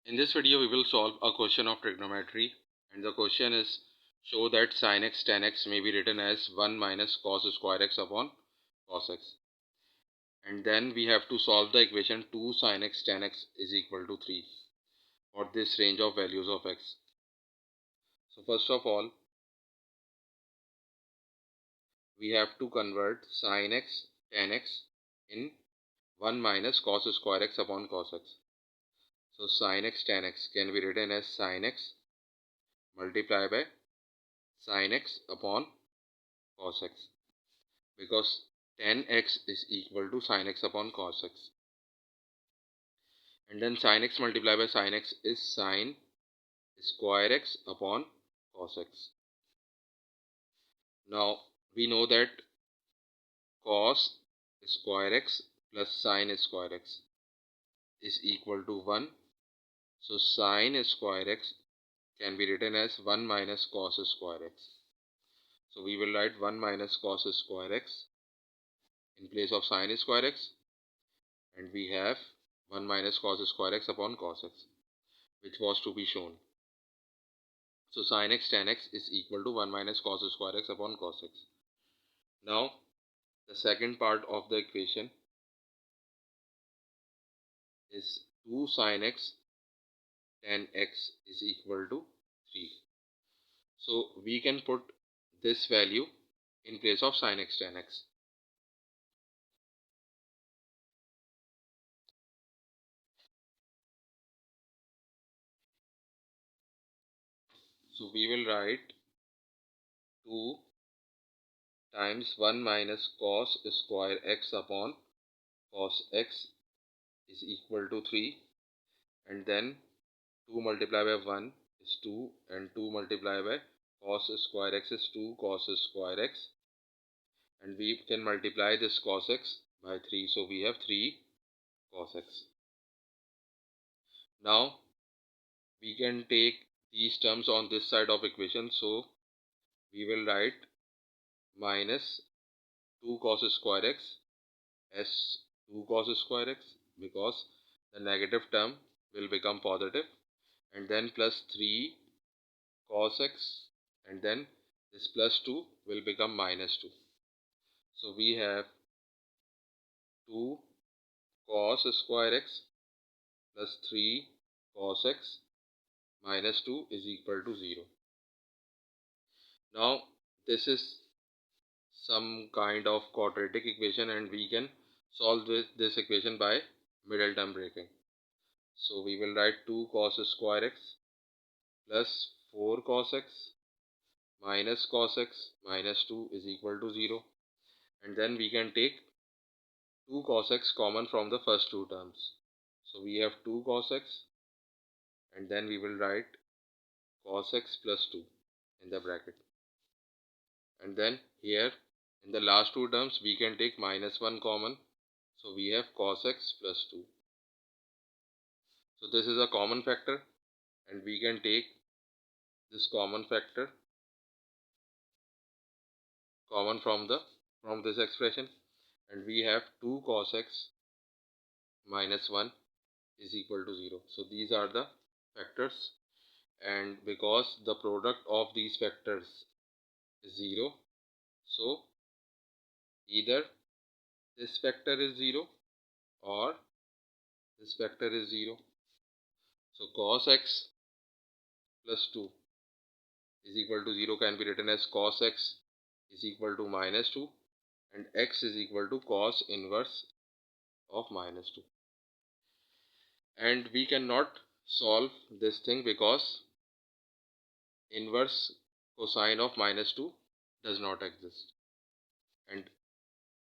In this video, we will solve a question of trigonometry, and the question is, show that sin x tan x may be written as 1 minus cos square x upon cos x. And then we have to solve the equation 2 sin x tan x is equal to 3 for this range of values of x. So first of all, we have to convert sin x tan x in 1 minus cos square x upon cos x. So sin x tan x can be written as sin x multiplied by sin x upon cos x, because tan x is equal to sin x upon cos x, and then sin x multiplied by sin x is sin square x upon cos x. Now we know that cos square x plus sin square x is equal to 1, so sin square x can be written as 1 minus cos square x. So we will write 1 minus cos square x in place of sin square x, and we have 1 minus cos square x upon cos x, which was to be shown. So sin x tan x is equal to 1 minus cos square x upon cos x. Now the second part of the equation is 2 sin x tan x is equal to 3. So we can put this value in place of sin x tan x. So we will write 2 times 1 minus cos square x upon cos x is equal to 3, and then 2 multiplied by 1 is 2, and 2 multiplied by cos square x is 2 cos square x, and we can multiply this cos x by 3, so we have 3 cos x. Now we can take these terms on this side of equation, so we will write minus 2 cos square x as 2 cos square x, because the negative term will become positive, and then plus 3 cos x, and then this plus 2 will become minus 2. So we have 2 cos square x plus 3 cos x minus 2 is equal to 0. Now this is some kind of quadratic equation, and we can solve this equation by middle term breaking. So we will write 2 cos square x plus 4 cos x minus cos x minus 2 is equal to 0, and then we can take 2 cos x common from the first two terms. So we have 2 cos x, and then we will write cos x plus 2 in the bracket, and then here in the last two terms we can take minus 1 common, so we have cos x plus 2. So this is a common factor, and we can take this common factor common from this expression, and we have 2 cos x minus 1 is equal to 0. So these are the factors, and because the product of these factors is 0, so either this factor is 0 or this factor is 0. So cos x plus 2 is equal to 0 can be written as cos x is equal to minus 2, and x is equal to cos inverse of minus 2. And we cannot solve this thing because inverse cosine of minus 2 does not exist. And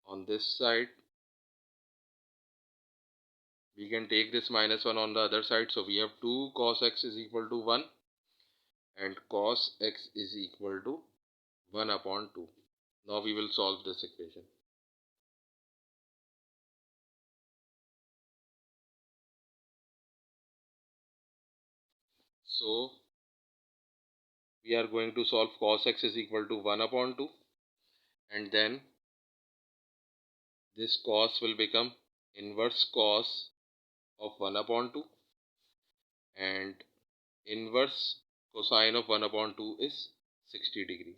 on this side we can take this minus 1 on the other side, so we have 2 cos x is equal to 1, and cos x is equal to 1 upon 2. Now we will solve this equation. So we are going to solve cos x is equal to 1 upon 2, and then this cos will become inverse cos of 1 upon 2, and inverse cosine of 1 upon 2 is 60 degree.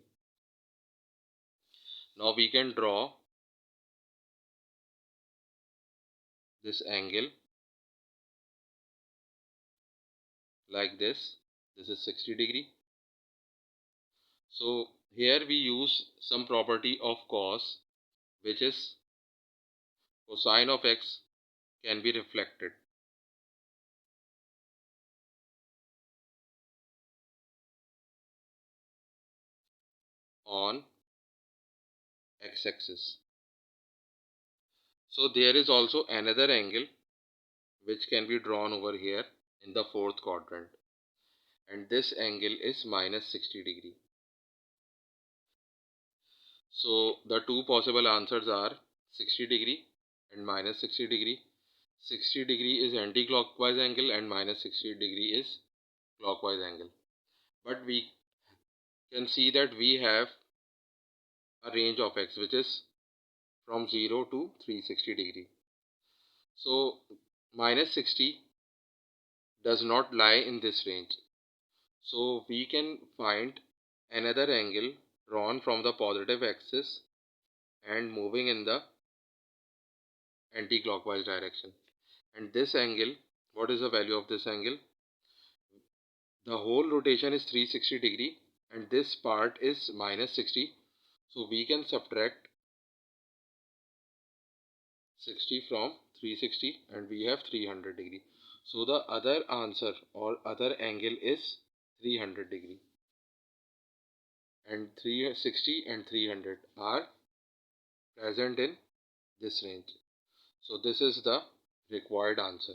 Now we can draw this angle like this. This is 60 degree. So here we use some property of cos, which is cosine of x can be reflected on x-axis. So there is also another angle which can be drawn over here in the fourth quadrant, and this angle is minus 60 degree. So the two possible answers are 60 degree and minus 60 degree. 60 degree is anti-clockwise angle and minus 60 degree is clockwise angle. But we can see that we have a range of x which is from 0 to 360 degree. So minus 60 does not lie in this range. So we can find another angle drawn from the positive axis and moving in the anti-clockwise direction. And this angle, what is the value of this angle? The whole rotation is 360 degree and this part is minus 60. So we can subtract 60 from 360 and we have 300 degree. So the other answer or other angle is 300 degree, and 360 and 300 are present in this range. So this is the required answer.